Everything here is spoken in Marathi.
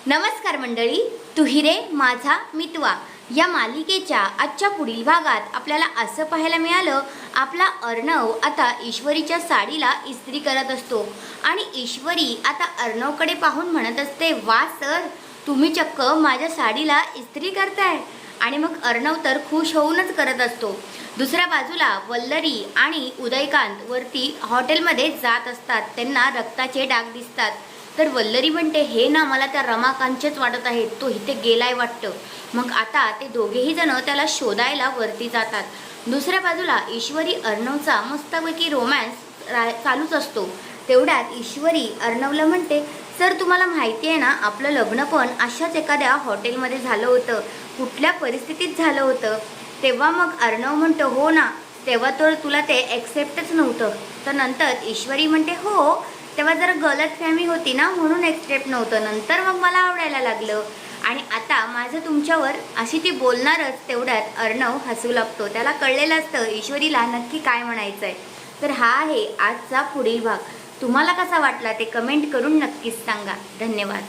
नमस्कार मंडळी, तू हिरे माझा मितवा या मालिकेच्या आजच्या पुढील भागात आपल्याला असं पाहायला मिळालं, आपला अर्णव आता ईश्वरीच्या साडीला इस्त्री करत असतो आणि ईश्वरी आता अर्णवकडे पाहून म्हणत असते, वा सर, तुम्ही चक्क माझ्या साडीला इस्त्री करताय. आणि मग अर्णव तर खुश होऊनच करत असतो. दुसऱ्या बाजूला वल्लरी आणि उदयकांत वरती हॉटेलमध्ये जात असतात. त्यांना रक्ताचे डाग दिसतात. तर वल्लरी म्हणते, हे ना मला त्या रमाकांतचेच वाटत आहेत, तो इथे गेलाय वाटतं. मग आता ते दोघेही जण त्याला शोधायला वरती जातात. दुसऱ्या बाजूला ईश्वरी अर्णवचा मस्तपैकी रोमॅन्स चालूच असतो. तेवढ्यात ईश्वरी अर्णवला म्हणते, सर तुम्हाला माहिती आहे ना, आपलं लग्न पण अशाच एखाद्या हॉटेलमध्ये झालं होतं. कुठल्या परिस्थितीत झालं होतं. तेव्हा मग अर्णव म्हणतो, हो ना, तेव्हा तर तुला ते ॲक्सेप्टच नव्हतं. तर नंतर ईश्वरी म्हणते, हो तेव्हा जरा गलतफहमी होती ना, म्हणून ॲक्सेप्ट नव्हतं. नंतर मग मला आवडायला लागलं आणि आता माझं तुमच्यावर, अशी ती बोलणारच. तेवढ्यात अर्णव हसू लागतो. त्याला कळलेलं असतं ईश्वरीला नक्की काय म्हणायचं आहे. तर हा आहे आजचा पुढील भाग. तुम्हाला कसा वाटला ते कमेंट करून नक्कीच सांगा. धन्यवाद.